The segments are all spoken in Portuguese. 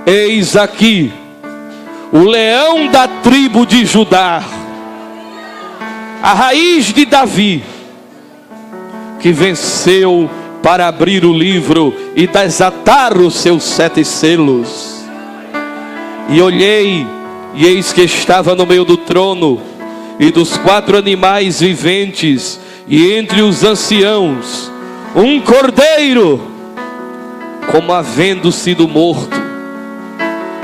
Eis aqui o leão da tribo de Judá, a raiz de Davi, que venceu para abrir o livro e desatar os seus 7 selos. E olhei, e eis que estava no meio do trono e dos 4 animais viventes, e entre os anciãos, um cordeiro, como havendo sido morto,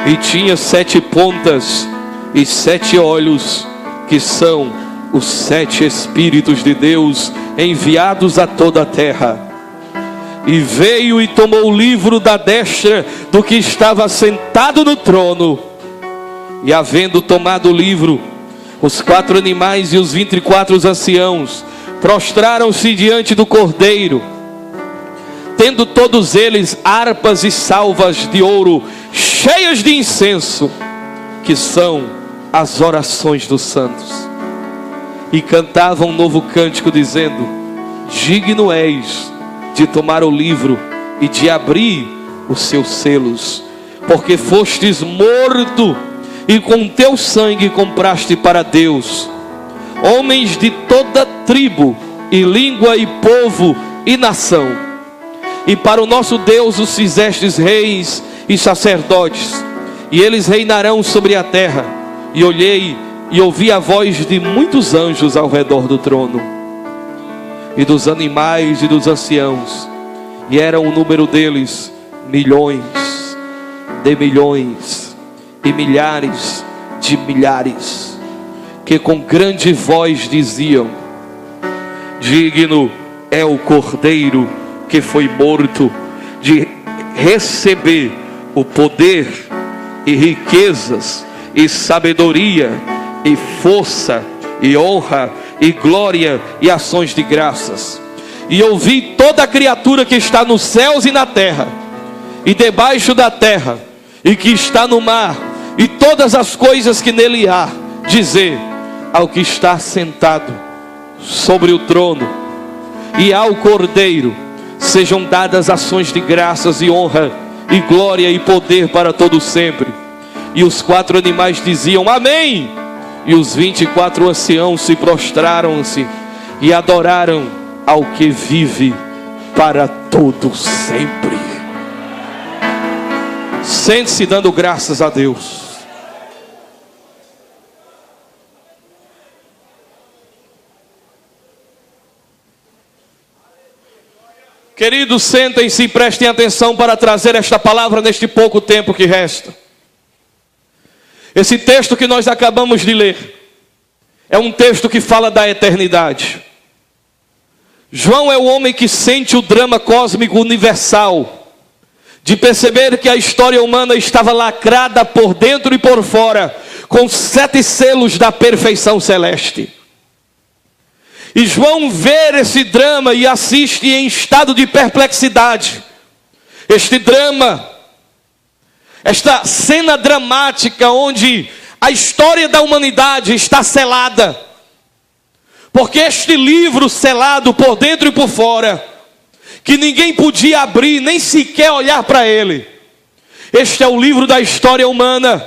e tinha 7 pontas e 7 olhos, que são os 7 Espíritos de Deus enviados a toda a terra. E veio e tomou o livro da destra do que estava sentado no trono. E havendo tomado o livro, os 4 animais e os 24 anciãos prostraram-se diante do cordeiro, tendo todos eles harpas e salvas de ouro cheias de incenso, que são as orações dos santos. E cantavam um novo cântico, dizendo: digno és de tomar o livro e de abrir os seus selos, porque fostes morto e com teu sangue compraste para Deus homens de toda tribo e língua e povo e nação, e para o nosso Deus os fizestes reis e sacerdotes, e eles reinarão sobre a terra. E olhei e ouvi a voz de muitos anjos ao redor do trono, e dos animais e dos anciãos, e era o número deles milhões de milhões e milhares de milhares, que com grande voz diziam: digno é o cordeiro que foi morto de receber o poder e riquezas e sabedoria e força e honra e glória e ações de graças. E ouvi toda a criatura que está nos céus e na terra e debaixo da terra e que está no mar e todas as coisas que nele há, dizer ao que está sentado sobre o trono e ao cordeiro: sejam dadas ações de graças e honra e glória e poder para todo sempre. E os 4 animais diziam: amém. E os 24 anciãos se prostraram-se e adoraram ao que vive para todo sempre. Sente-se dando graças a Deus. Queridos, sentem-se e prestem atenção para trazer esta palavra neste pouco tempo que resta. Esse texto que nós acabamos de ler é um texto que fala da eternidade. João é o homem que sente o drama cósmico universal, de perceber que a história humana estava lacrada por dentro e por fora, com 7 selos da perfeição celeste. E João vê esse drama e assiste em estado de perplexidade. Este drama, esta cena dramática onde a história da humanidade está selada. Porque este livro selado por dentro e por fora, que ninguém podia abrir, nem sequer olhar para ele. Este é o livro da história humana.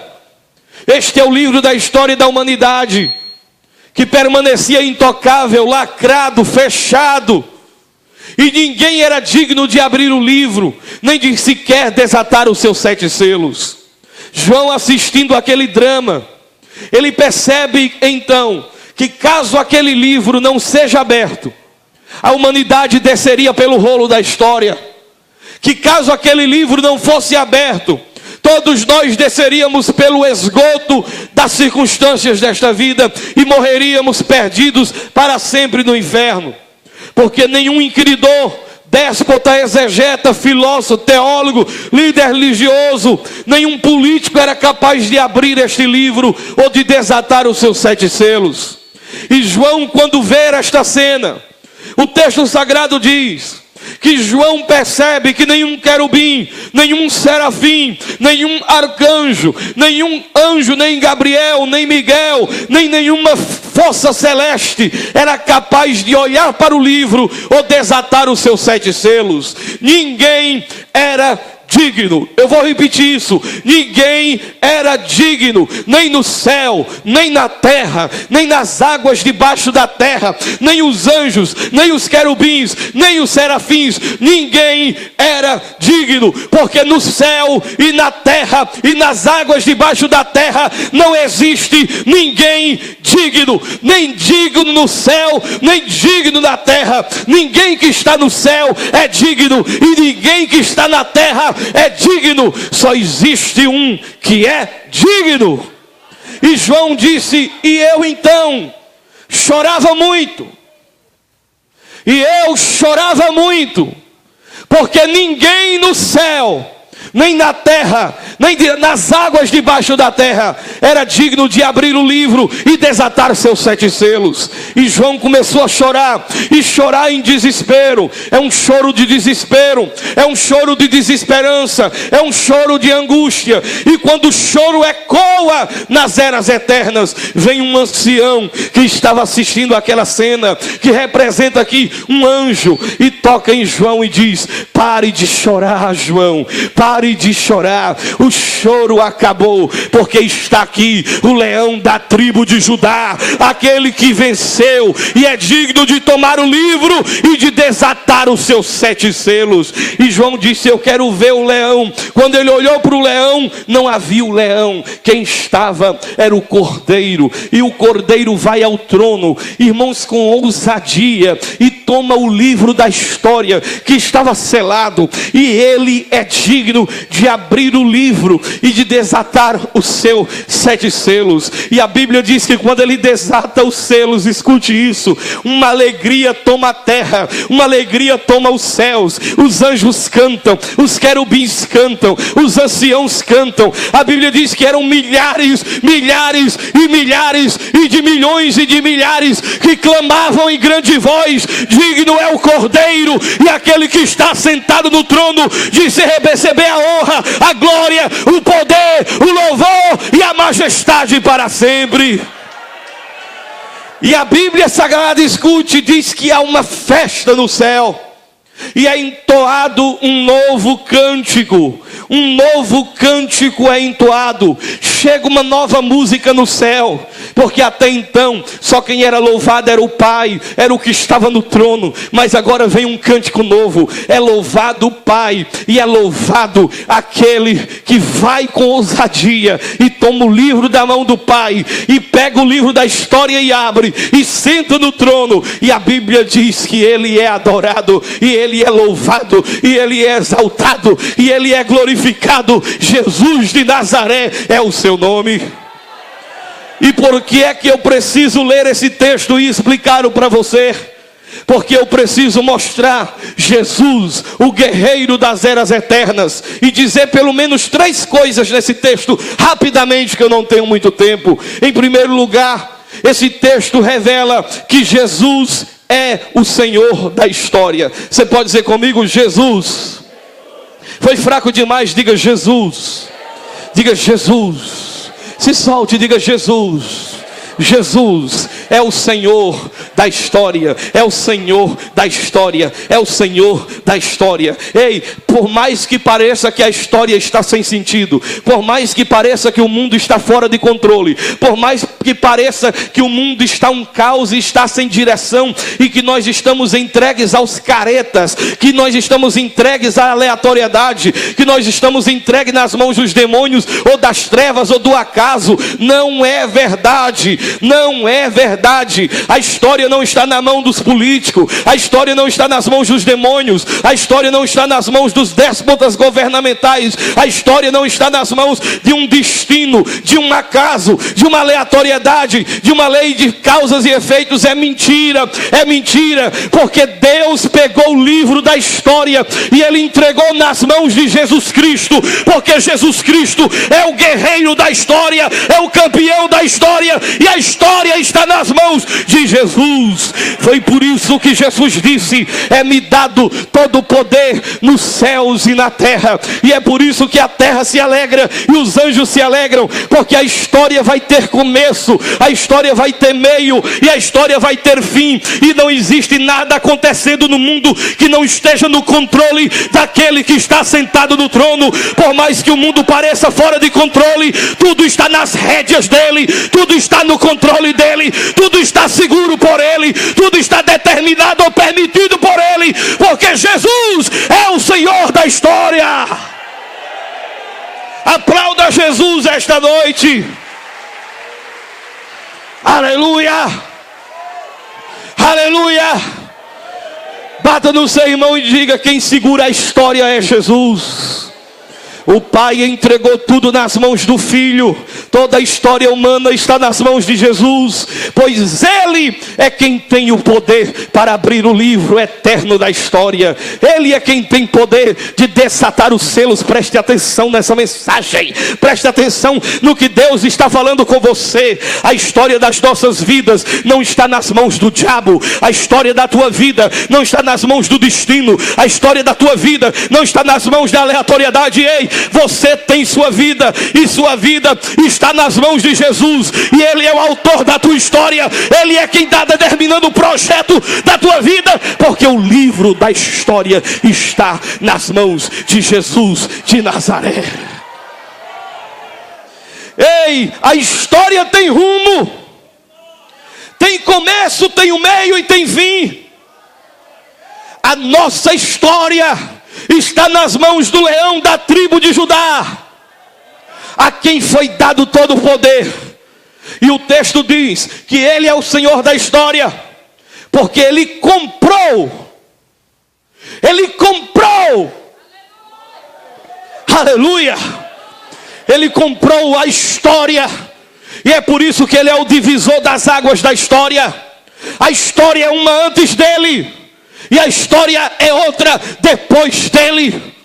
Este é o livro da história da humanidade, que permanecia intocável, lacrado, fechado. E ninguém era digno de abrir o livro, nem de sequer desatar os seus 7 selos. João, assistindo aquele drama, ele percebe então que caso aquele livro não seja aberto, a humanidade desceria pelo rolo da história. Que caso aquele livro não fosse aberto, todos nós desceríamos pelo esgoto das circunstâncias desta vida e morreríamos perdidos para sempre no inferno. Porque nenhum inquiridor, déspota, exegeta, filósofo, teólogo, líder religioso, nenhum político era capaz de abrir este livro ou de desatar os seus 7 selos. E João, quando vê esta cena, o texto sagrado diz que João percebe que nenhum querubim, nenhum serafim, nenhum arcanjo, nenhum anjo, nem Gabriel, nem Miguel, nem nenhuma força celeste era capaz de olhar para o livro ou desatar os seus 7 selos. Ninguém era digno. Eu vou repetir isso: ninguém era digno, nem no céu, nem na terra, nem nas águas debaixo da terra, nem os anjos, nem os querubins, nem os serafins. Ninguém era digno, porque no céu e na terra e nas águas debaixo da terra não existe ninguém digno, nem digno no céu, nem digno na terra. Ninguém que está no céu é digno, e ninguém que está na terra é digno. Só existe um que é digno. E João disse: e eu então chorava muito. E eu chorava muito, porque ninguém no céu, nem na terra, nem nas águas debaixo da terra, era digno de abrir o livro e desatar seus 7 selos. E João começou a chorar, e chorar em desespero. É um choro de desespero, é um choro de desesperança, é um choro de angústia. E quando o choro ecoa nas eras eternas, vem um ancião que estava assistindo aquela cena, que representa aqui um anjo, e toca em João e diz: pare de chorar, João, pare de chorar. O choro acabou, porque está aqui o leão da tribo de Judá, aquele que venceu e é digno de tomar o livro e de desatar os seus 7 selos. E João disse: eu quero ver o leão. Quando ele olhou para o leão, não havia o leão. Quem estava era o cordeiro. E o cordeiro vai ao trono, irmãos, com ousadia, e toma o livro da história que estava selado, e ele é digno de abrir o livro e de desatar os seus 7 selos. E a Bíblia diz que quando ele desata os selos, escute isso, uma alegria toma a terra, uma alegria toma os céus. Os anjos cantam, os querubins cantam, os anciãos cantam. A Bíblia diz que eram milhares, milhares e milhares, e de milhares, que clamavam em grande voz: digno é o cordeiro e aquele que está sentado no trono de se receber a honra, a glória, o poder, o louvor e a majestade para sempre. E a Bíblia Sagrada, escute, diz que há uma festa no céu, e é entoado um novo cântico. Um novo cântico é entoado. Chega uma nova música no céu, porque até então só quem era louvado era o Pai, era o que estava no trono. Mas agora vem um cântico novo. É louvado o Pai, e é louvado aquele que vai com ousadia e toma o livro da mão do Pai, e pega o livro da história e abre, e senta no trono. E a Bíblia diz que ele é adorado, e ele é louvado, e ele é exaltado, e ele é glorificado. Jesus de Nazaré é o seu nome. E por que é que eu preciso ler esse texto e explicar para você? Porque eu preciso mostrar Jesus, o guerreiro das eras eternas, e dizer pelo menos 3 coisas nesse texto, rapidamente, que eu não tenho muito tempo. Em primeiro lugar, esse texto revela que Jesus é o Senhor da história. Você pode dizer comigo: Jesus. Foi fraco demais, diga Jesus. Diga Jesus. Se solte, diga Jesus. Jesus é o Senhor da história, é o Senhor da história, é o Senhor da história. Ei, por mais que pareça que a história está sem sentido, por mais que pareça que o mundo está fora de controle, por mais que pareça que o mundo está um caos e está sem direção, e que nós estamos entregues aos caretas, que nós estamos entregues à aleatoriedade, que nós estamos entregues nas mãos dos demônios, ou das trevas, ou do acaso, não é verdade. Não é verdade. A história não está na mão dos políticos, a história não está nas mãos dos demônios, a história não está nas mãos dos déspotas governamentais, a história não está nas mãos de um destino, de um acaso, de uma aleatoriedade, de uma lei de causas e efeitos. É mentira, porque Deus pegou o livro da história e Ele entregou nas mãos de Jesus Cristo, porque Jesus Cristo é o guerreiro da história, é o campeão da história, e a da história está nas mãos de Jesus. Foi por isso que Jesus disse: é-me dado todo o poder nos céus e na terra. E é por isso que a terra se alegra e os anjos se alegram, porque a história vai ter começo, a história vai ter meio e a história vai ter fim. E não existe nada acontecendo no mundo que não esteja no controle daquele que está sentado no trono. Por mais que o mundo pareça fora de controle, tudo está nas rédeas dele, tudo está no controle dele, tudo está seguro por ele, tudo está determinado ou permitido por ele, porque Jesus é o Senhor da história. Aplauda Jesus esta noite. Aleluia, aleluia. Bata no seu irmão e diga: quem segura a história é Jesus. O Pai entregou tudo nas mãos do Filho. Toda a história humana está nas mãos de Jesus, pois Ele é quem tem o poder para abrir o livro eterno da história. Ele é quem tem poder de desatar os selos. Preste atenção nessa mensagem. Preste atenção no que Deus está falando com você. A história das nossas vidas não está nas mãos do diabo. A história da tua vida não está nas mãos do destino. A história da tua vida não está nas mãos da aleatoriedade. Ei, você tem sua vida, e sua vida está nas mãos de Jesus, e Ele é o autor da tua história. Ele é quem está determinando o projeto da tua vida, porque o livro da história está nas mãos de Jesus de Nazaré. Ei, a história tem rumo, tem começo, tem um meio e tem fim. A nossa história está nas mãos do leão da tribo de Judá, a quem foi dado todo o poder. E o texto diz que Ele é o Senhor da história, porque Ele comprou, aleluia, Ele comprou a história. E é por isso que Ele é o divisor das águas da história. A história é uma antes dele, e a história é outra depois dele.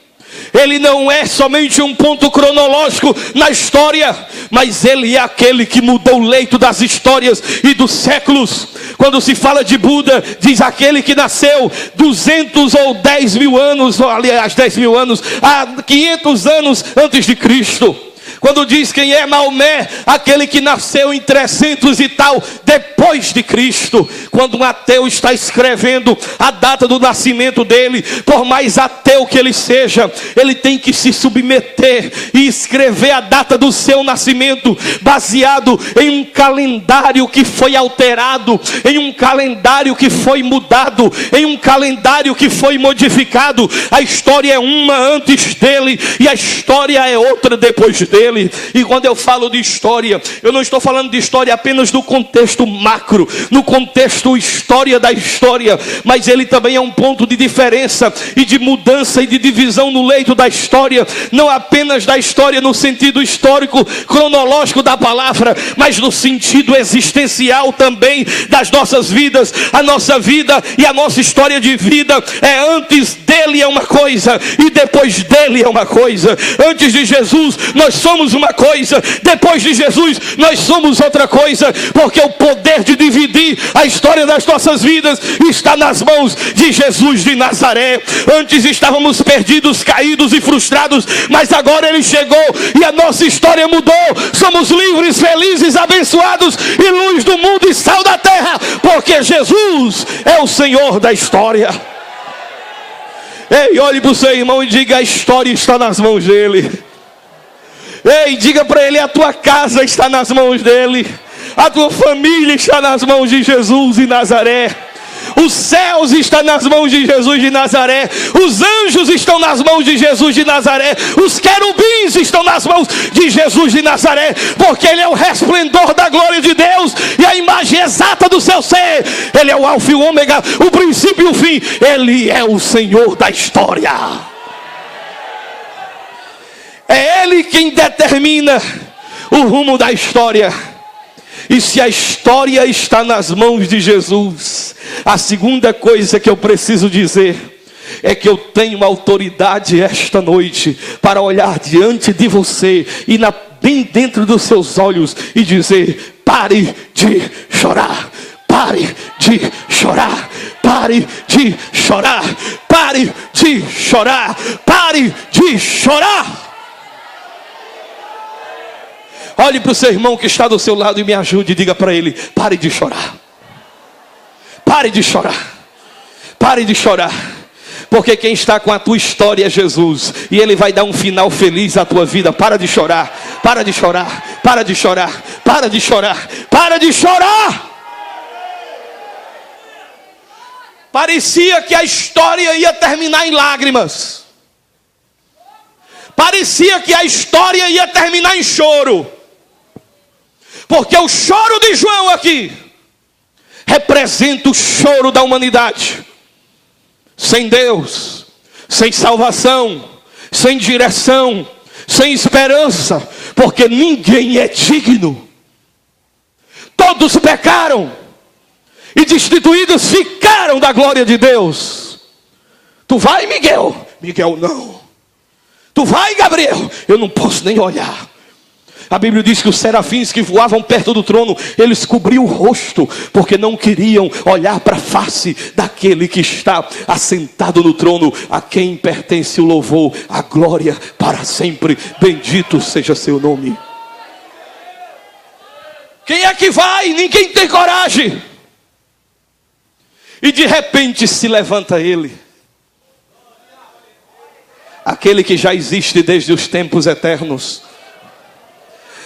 Ele não é somente um ponto cronológico na história, mas Ele é aquele que mudou o leito das histórias e dos séculos. Quando se fala de Buda, diz aquele que nasceu 200 ou 10 mil anos, aliás 10 mil anos, há 500 anos antes de Cristo. Quando diz quem é Maomé, aquele que nasceu em 300 e tal depois de Cristo. Quando um ateu está escrevendo a data do nascimento dele, por mais ateu que ele seja, ele tem que se submeter e escrever a data do seu nascimento baseado em um calendário que foi alterado, em um calendário que foi mudado, em um calendário que foi modificado. A história é uma antes dele e a história é outra depois dele. E quando eu falo de história, eu não estou falando de história apenas no contexto macro, no contexto história da história, mas ele também é um ponto de diferença e de mudança e de divisão no leito da história, não apenas da história no sentido histórico, cronológico da palavra, mas no sentido existencial também das nossas vidas. A nossa vida e a nossa história de vida é antes dele é uma coisa e depois dele é uma coisa. Antes de Jesus nós somos uma coisa, depois de Jesus nós somos outra coisa, porque o poder de dividir a história das nossas vidas está nas mãos de Jesus de Nazaré. Antes estávamos perdidos, caídos e frustrados, mas agora Ele chegou e a nossa história mudou. Somos livres, felizes, abençoados e luz do mundo e sal da terra, porque Jesus é o Senhor da história. Ei, olhe para o seu irmão e diga: a história está nas mãos dele. Ei, diga para ele: a tua casa está nas mãos dele, a tua família está nas mãos de Jesus de Nazaré, os céus estão nas mãos de Jesus de Nazaré, os anjos estão nas mãos de Jesus de Nazaré, os querubins estão nas mãos de Jesus de Nazaré, porque Ele é o resplendor da glória de Deus e a imagem exata do seu ser. Ele é o alfa e o ômega, o princípio e o fim. Ele é o Senhor da história. É Ele quem determina o rumo da história. E se a história está nas mãos de Jesus, a segunda coisa que eu preciso dizer é que eu tenho autoridade esta noite para olhar diante de você e bem dentro dos seus olhos e dizer: pare de chorar. Pare de chorar. Pare de chorar. Pare de chorar. Pare de chorar. Olhe para o seu irmão que está do seu lado e me ajude e diga para ele: pare de chorar. Pare de chorar. Pare de chorar. Porque quem está com a tua história é Jesus. E Ele vai dar um final feliz à tua vida. Para de chorar. Para de chorar. Para de chorar. Para de chorar. Para de chorar. Parecia que a história ia terminar em lágrimas. Parecia que a história ia terminar em choro. Porque o choro de João aqui representa o choro da humanidade. Sem Deus, sem salvação, sem direção, sem esperança. Porque ninguém é digno. Todos pecaram e destituídos ficaram da glória de Deus. Tu vai, Miguel? Miguel não. Tu vai, Gabriel? Eu não posso nem olhar. A Bíblia diz que os serafins que voavam perto do trono, eles cobriam o rosto, porque não queriam olhar para a face daquele que está assentado no trono, a quem pertence o louvor, a glória para sempre. Bendito seja seu nome. Quem é que vai? Ninguém tem coragem. E de repente se levanta ele, aquele que já existe desde os tempos eternos.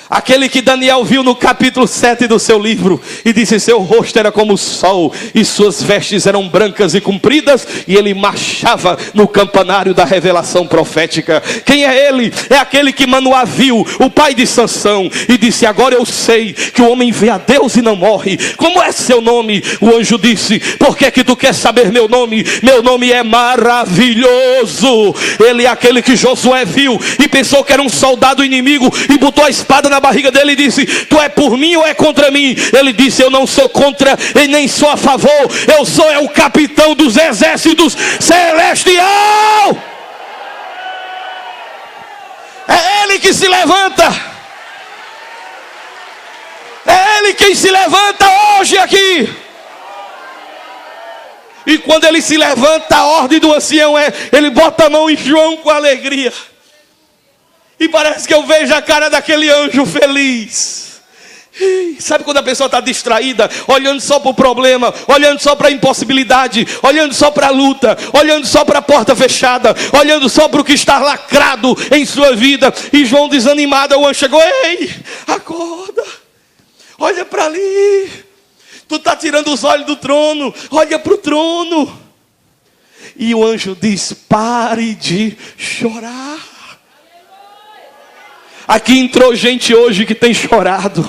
Aquele que Daniel viu no capítulo 7 do seu livro. E disse: seu rosto era como o sol, e suas vestes eram brancas e compridas. E ele marchava no campanário da revelação profética. Quem é ele? É aquele que Manoá viu, o pai de Sansão, e disse: agora eu sei que o homem vê a Deus e não morre. Como é seu nome? O anjo disse: por que tu quer saber meu nome? Meu nome é Maravilhoso. Ele é aquele que Josué viu e pensou que era um soldado inimigo, e botou a espada na barriga dele e disse: tu é por mim ou é contra mim? Ele disse: eu não sou contra e nem sou a favor. Eu sou o capitão dos exércitos celestial. É ele que se levanta. É ele quem se levanta hoje aqui. E quando ele se levanta, a ordem do ancião é: ele bota a mão em João com alegria. E parece que eu vejo a cara daquele anjo feliz. Sabe quando a pessoa está distraída, olhando só para o problema, olhando só para a impossibilidade, olhando só para a luta, olhando só para a porta fechada, olhando só para o que está lacrado em sua vida. E João desanimado, o anjo chegou: ei, acorda, olha para ali. Tu está tirando os olhos do trono, olha para o trono. E o anjo diz: pare de chorar. Aqui entrou gente hoje que tem chorado.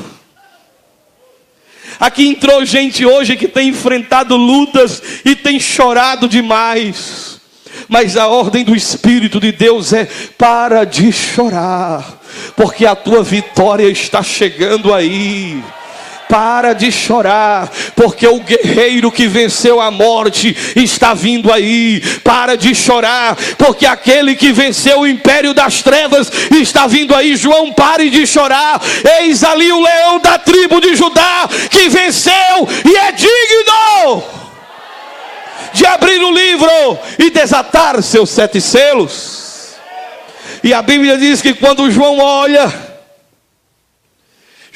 Aqui entrou gente hoje que tem enfrentado lutas e tem chorado demais. Mas a ordem do Espírito de Deus é: para de chorar, porque a tua vitória está chegando aí. Para de chorar, porque o guerreiro que venceu a morte está vindo aí. Para de chorar, porque aquele que venceu o império das trevas está vindo aí. João, pare de chorar. Eis ali o leão da tribo de Judá, que venceu e é digno de abrir o livro e desatar seus 7 selos. E a Bíblia diz que quando João olha,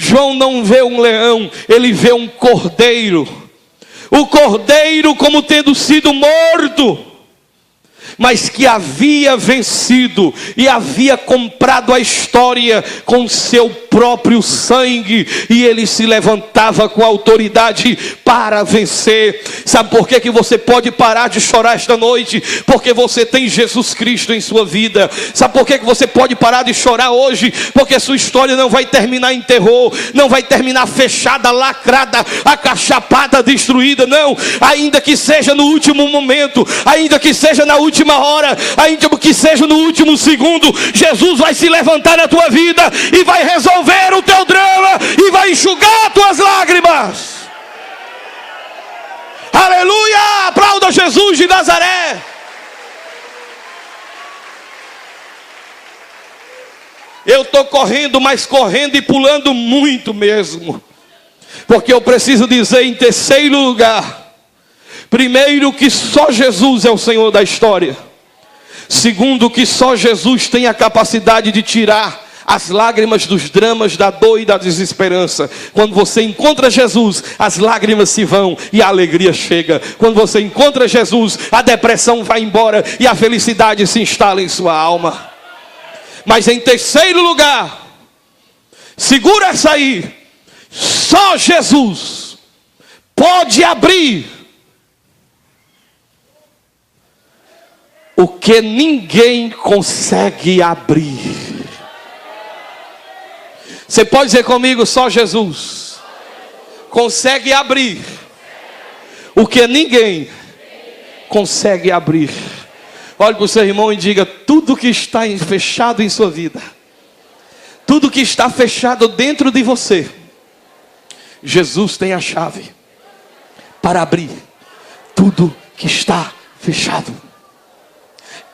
João não vê um leão, ele vê um cordeiro. O cordeiro como tendo sido morto, mas que havia vencido e havia comprado a história com seu próprio sangue, e ele se levantava com autoridade para vencer. Sabe por que você pode parar de chorar esta noite? Porque você tem Jesus Cristo em sua vida. Sabe por que você pode parar de chorar hoje? Porque sua história não vai terminar em terror, não vai terminar fechada, lacrada, acachapada, destruída, não. Ainda que seja no último momento, ainda que seja na última hora, ainda que seja no último segundo, Jesus vai se levantar na tua vida e vai resolver o teu drama e vai enxugar tuas lágrimas. Aleluia! Aplauda Jesus de Nazaré. Eu estou correndo, mas correndo e pulando muito mesmo. Porque eu preciso dizer em terceiro lugar: primeiro, que só Jesus é o Senhor da história. Segundo, que só Jesus tem a capacidade de tirar as lágrimas dos dramas, da dor e da desesperança. Quando você encontra Jesus, as lágrimas se vão e a alegria chega. Quando você encontra Jesus, a depressão vai embora e a felicidade se instala em sua alma. Mas em terceiro lugar, segura essa aí, só Jesus pode abrir o que ninguém consegue abrir. Você pode dizer comigo: só Jesus consegue abrir o que ninguém consegue abrir. Olhe para o seu irmão e diga: tudo que está fechado em sua vida, tudo que está fechado dentro de você, Jesus tem a chave para abrir tudo que está fechado.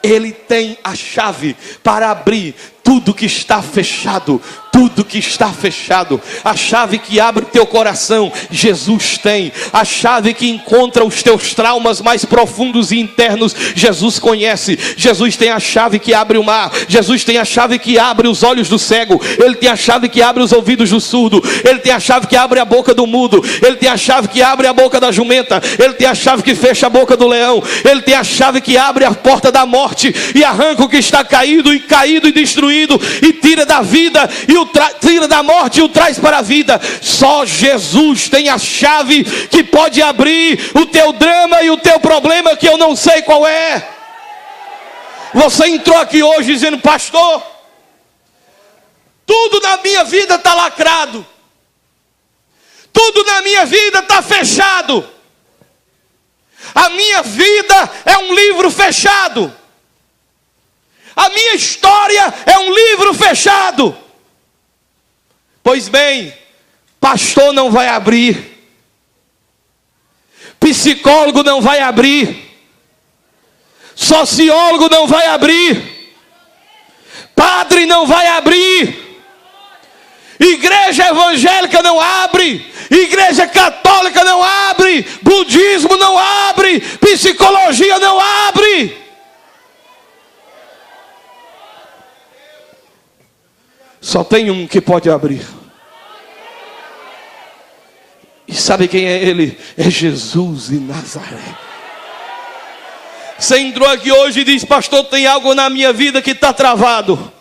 Ele tem a chave para abrir tudo que está fechado. Tudo que está fechado. A chave que abre o teu coração, Jesus tem. A chave que encontra os teus traumas mais profundos e internos, Jesus conhece. Jesus tem a chave que abre o mar. Jesus tem a chave que abre os olhos do cego. Ele tem a chave que abre os ouvidos do surdo. Ele tem a chave que abre a boca do mudo. Ele tem a chave que abre a boca da jumenta. Ele tem a chave que fecha a boca do leão. Ele tem a chave que abre a porta da morte e arranca o que está caído e destruído, e tira da vida e o tira da morte e o traz para a vida. Só Jesus tem a chave que pode abrir o teu drama e o teu problema, que eu não sei qual é. Você entrou aqui hoje dizendo: pastor, tudo na minha vida está lacrado, tudo na minha vida está fechado, a minha vida é um livro fechado, a minha história é um livro fechado. Pois bem, pastor não vai abrir, psicólogo não vai abrir, sociólogo não vai abrir, padre não vai abrir, igreja evangélica não abre, igreja católica não abre, budismo não abre, psicologia não abre. Só tem um que pode abrir. E sabe quem é ele? É Jesus de Nazaré. Você entrou aqui hoje e diz: pastor, tem algo na minha vida que está travado.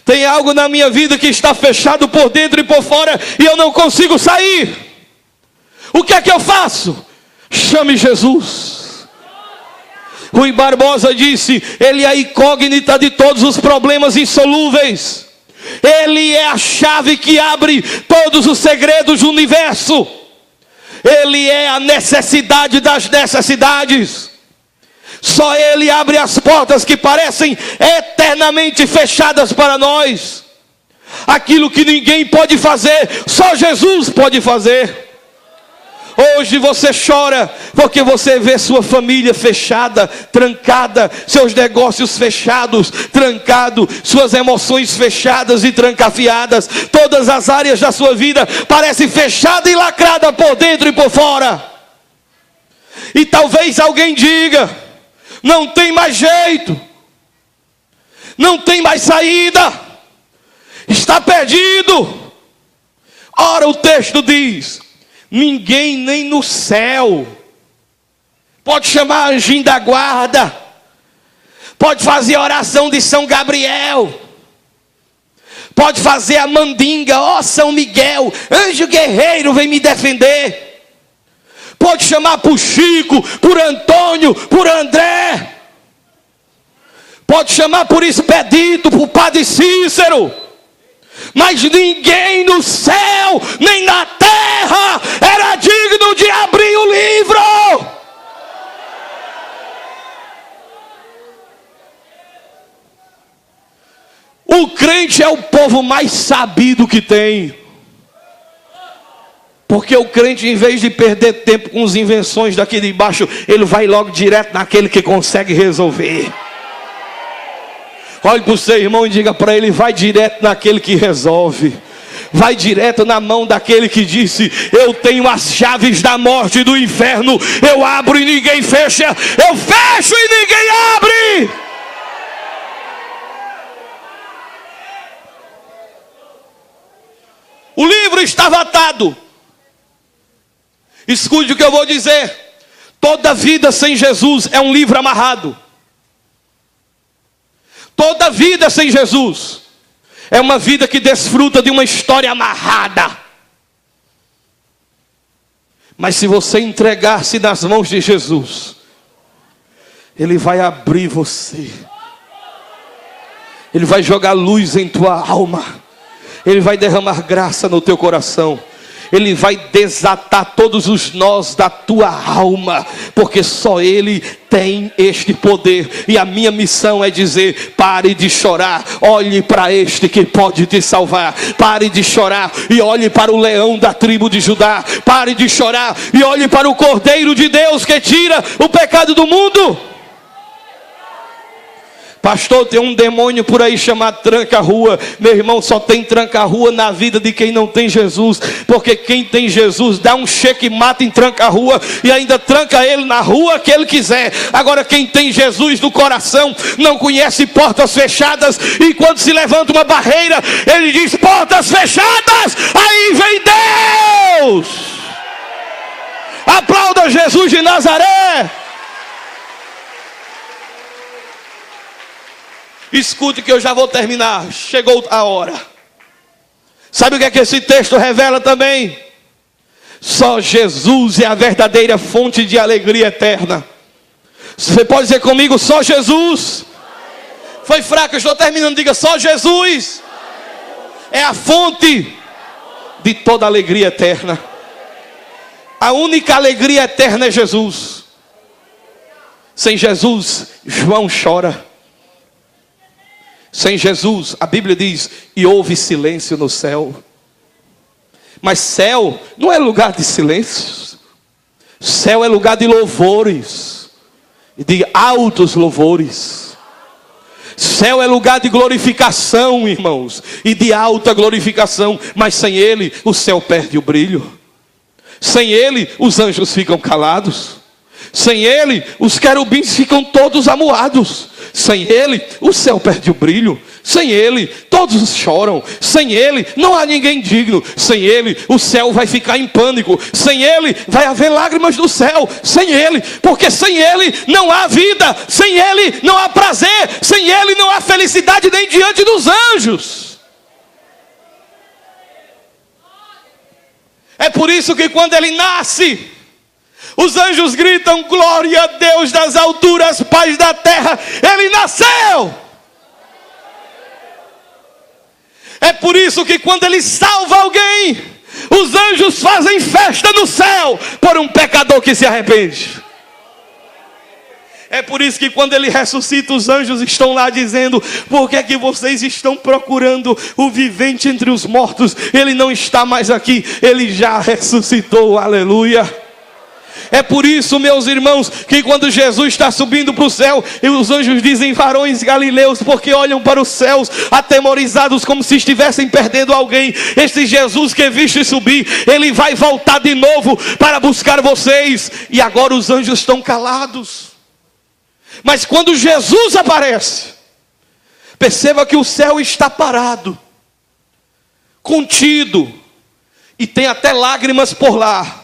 Tem algo na minha vida que está fechado por dentro e por fora, e eu não consigo sair. O que é que eu faço? Chame Jesus. Rui Barbosa disse: ele é a incógnita de todos os problemas insolúveis. Ele é a chave que abre todos os segredos do universo. Ele é a necessidade das necessidades. Só Ele abre as portas que parecem eternamente fechadas para nós. Aquilo que ninguém pode fazer, só Jesus pode fazer. Hoje você chora porque você vê sua família fechada, trancada, seus negócios fechados, trancados, suas emoções fechadas e trancafiadas. Todas as áreas da sua vida parecem fechadas e lacradas por dentro e por fora. E talvez alguém diga: não tem mais jeito, não tem mais saída, está perdido. Ora, o texto diz: ninguém nem no céu pode chamar anjinho da guarda, pode fazer oração de São Gabriel, pode fazer a mandinga: ó São Miguel, anjo guerreiro, vem me defender. Pode chamar por Chico, por Antônio, por André, pode chamar por Expedito, por Padre Cícero, mas ninguém no céu nem na terra era digno de abrir o livro. O crente é o povo mais sabido que tem, porque o crente, em vez de perder tempo com as invenções daqui de baixo, ele vai logo direto naquele que consegue resolver. Olhe para o seu irmão e diga para ele: vai direto naquele que resolve. vai direto na mão daquele que disse: eu tenho as chaves da morte e do inferno, eu abro e ninguém fecha, eu fecho e ninguém abre. O livro estava atado. Escute o que eu vou dizer: toda vida sem Jesus é um livro amarrado. Toda vida sem Jesus é uma vida que desfruta de uma história amarrada. Mas se você entregar-se nas mãos de Jesus, Ele vai abrir você. Ele vai jogar luz em tua alma. Ele vai derramar graça no teu coração. Ele vai desatar todos os nós da tua alma, porque só Ele tem este poder. E a minha missão é dizer: pare de chorar, olhe para este que pode te salvar. Pare de chorar e olhe para o leão da tribo de Judá. Pare de chorar e olhe para o Cordeiro de Deus que tira o pecado do mundo. Pastor, tem um demônio por aí chamado tranca-rua. Meu irmão, só tem tranca-rua na vida de quem não tem Jesus. Porque quem tem Jesus dá um cheque-mate em tranca-rua e ainda tranca ele na rua que ele quiser. Agora quem tem Jesus no coração não conhece portas fechadas. E quando se levanta uma barreira, ele diz: portas fechadas, aí vem Deus. Aplauda Jesus de Nazaré. Escute que eu já vou terminar. Chegou a hora. Sabe o que é que esse texto revela também? Só Jesus é a verdadeira fonte de alegria eterna. Você pode dizer comigo: só Jesus. Foi fraco, eu estou terminando. Diga: só Jesus é a fonte de toda alegria eterna. A única alegria eterna é Jesus. Sem Jesus, João chora. Sem Jesus, a Bíblia diz: e houve silêncio no céu. Mas céu não é lugar de silêncio. Céu é lugar de louvores, de altos louvores. Céu é lugar de glorificação, irmãos, e de alta glorificação. Mas sem Ele, o céu perde o brilho. Sem Ele, os anjos ficam calados. Sem Ele, os querubins ficam todos amuados. Sem Ele, o céu perde o brilho. Sem Ele, todos choram. Sem Ele, não há ninguém digno. Sem Ele, o céu vai ficar em pânico. Sem Ele, vai haver lágrimas do céu. Sem Ele, porque sem Ele não há vida. Sem Ele não há prazer. Sem Ele não há felicidade nem diante dos anjos. É por isso que quando Ele nasce, os anjos gritam: glória a Deus das alturas, paz da terra. Ele nasceu. É por isso que quando Ele salva alguém, os anjos fazem festa no céu por um pecador que se arrepende. É por isso que quando Ele ressuscita, os anjos estão lá dizendo: por que é que vocês estão procurando o vivente entre os mortos? Ele não está mais aqui, Ele já ressuscitou, aleluia. É por isso, meus irmãos, que quando Jesus está subindo para o céu, e os anjos dizem: varões galileus, porque olham para os céus atemorizados, como se estivessem perdendo alguém. Este Jesus que viste subir, Ele vai voltar de novo para buscar vocês. E agora os anjos estão calados. Mas quando Jesus aparece, perceba que o céu está parado, contido, e tem até lágrimas por lá.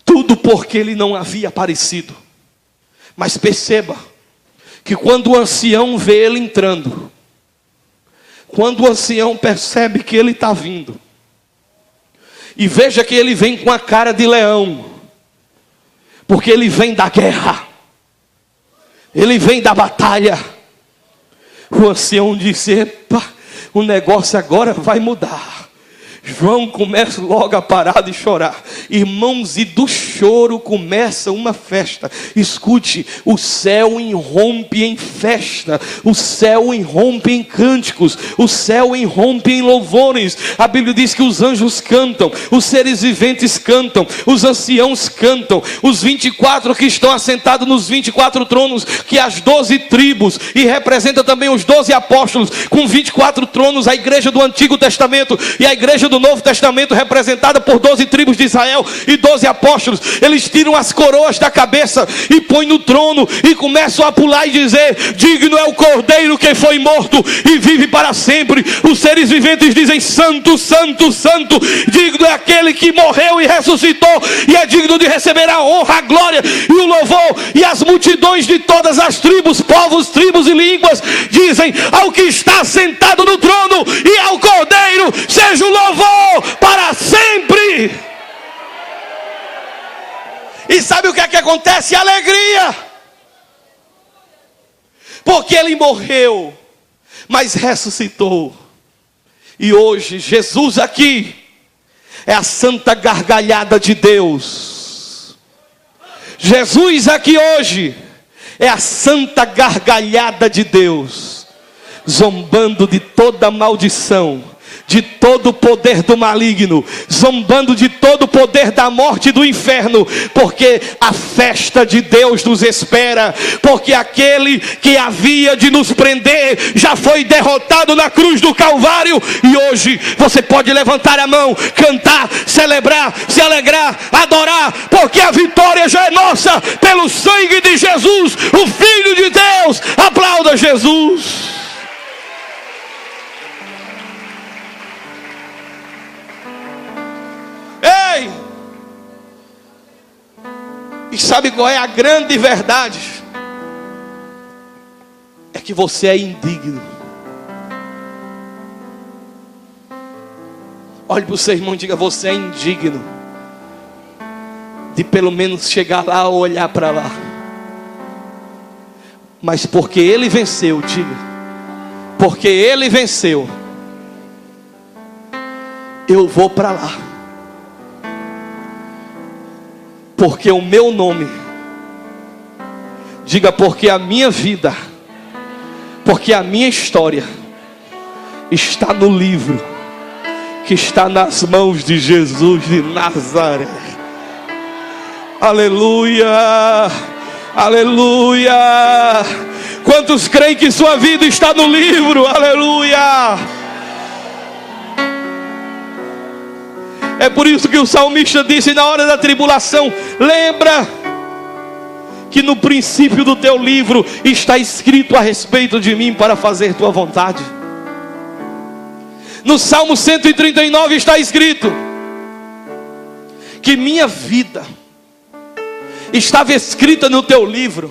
Tudo porque Ele não havia aparecido. Mas perceba que quando o ancião vê Ele entrando, quando o ancião percebe que Ele está vindo, e veja que Ele vem com a cara de leão, porque Ele vem da guerra, Ele vem da batalha. O ancião disse: epa, o negócio agora vai mudar. João começa logo a parar de chorar. Irmãos, e do choro começa uma festa. Escute, o céu irrompe em festa, o céu irrompe em cânticos, o céu irrompe em louvores. A Bíblia diz que os anjos cantam, os seres viventes cantam, os anciãos cantam, os 24 que estão assentados nos 24 tronos, que as 12 tribos, e representa também os 12 apóstolos, com 24 tronos, a igreja do Antigo Testamento e a igreja do Novo Testamento, representada por 12 tribos de Israel e 12 apóstolos. Eles tiram as coroas da cabeça e põem no trono e começam a pular e dizer: digno é o Cordeiro que foi morto e vive para sempre. Os seres viventes dizem: santo, santo, santo. Digno é aquele que morreu e ressuscitou e é digno de receber a honra, a glória e o louvor. E as multidões de todas as tribos, povos, tribos e línguas dizem ao que está sentado no trono e ao Cordeiro seja o louvor para sempre. E sabe o que é que acontece? Alegria, porque ele morreu, mas ressuscitou. E hoje Jesus aqui é a santa gargalhada de Deus. Jesus aqui hoje é a santa gargalhada de Deus, zombando de toda maldição, de todo o poder do maligno, zombando de todo o poder da morte e do inferno, porque a festa de Deus nos espera, porque aquele que havia de nos prender já foi derrotado na cruz do Calvário. E hoje você pode levantar a mão, cantar, celebrar, se alegrar, adorar, porque a vitória já é nossa pelo sangue de Jesus, o Filho de Deus. Aplauda Jesus. Ei! E sabe qual é a grande verdade? É que você é indigno. Olhe para o seu irmão e diga: você é indigno de pelo menos chegar lá ou olhar para lá. Mas porque ele venceu, diga: porque ele venceu, eu vou para lá. Porque o meu nome, diga: porque a minha vida, porque a minha história está no livro que está nas mãos de Jesus de Nazaré. Aleluia, aleluia. Quantos creem que sua vida está no livro? Aleluia. É por isso que o salmista disse na hora da tribulação: lembra que no princípio do teu livro está escrito a respeito de mim para fazer tua vontade. No Salmo 139 está escrito que minha vida estava escrita no teu livro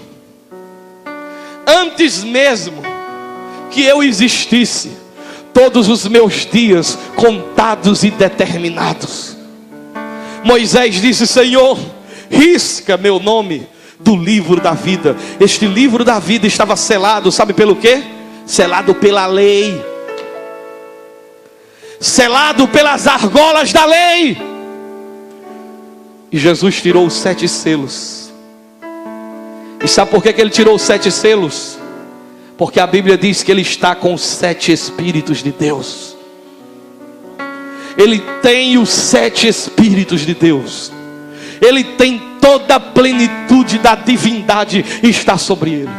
antes mesmo que eu existisse. Todos os meus dias contados e determinados. Moisés disse: Senhor, risca meu nome do livro da vida. Este livro da vida estava selado, sabe pelo quê? Selado pela lei, selado pelas argolas da lei. E Jesus tirou os 7 selos. E sabe por que ele tirou os 7 selos? Porque a Bíblia diz que ele está com os 7 Espíritos de Deus. Ele tem os 7 Espíritos de Deus. Ele tem toda a plenitude da divindade está sobre ele.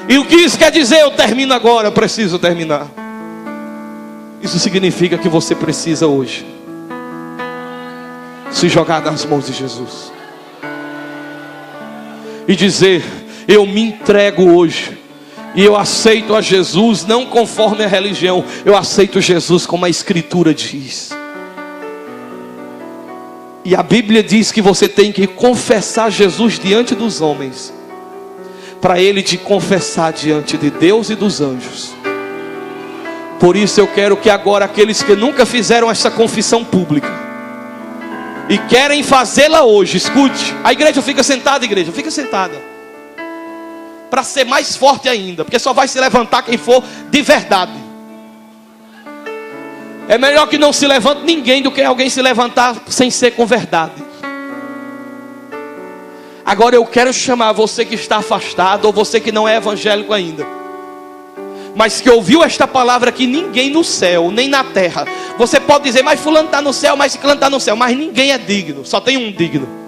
E o que isso quer dizer? Eu termino agora, eu preciso terminar. Isso significa que você precisa hoje se jogar nas mãos de Jesus e dizer: eu me entrego hoje. E eu aceito a Jesus não conforme a religião, eu aceito Jesus como a Escritura diz. E a Bíblia diz que você tem que confessar Jesus diante dos homens, para Ele te confessar diante de Deus e dos anjos. Por isso eu quero que agora aqueles que nunca fizeram essa confissão pública e querem fazê-la hoje, escute. A igreja fica sentada, igreja, fica sentada, para ser mais forte ainda, porque só vai se levantar quem for de verdade. É melhor que não se levante ninguém do que alguém se levantar sem ser com verdade. Agora eu quero chamar você que está afastado, ou você que não é evangélico ainda, mas que ouviu esta palavra, que ninguém no céu, nem na terra. Você pode dizer, mas fulano está no céu, mas ciclano está no céu. Mas ninguém é digno, só tem um digno.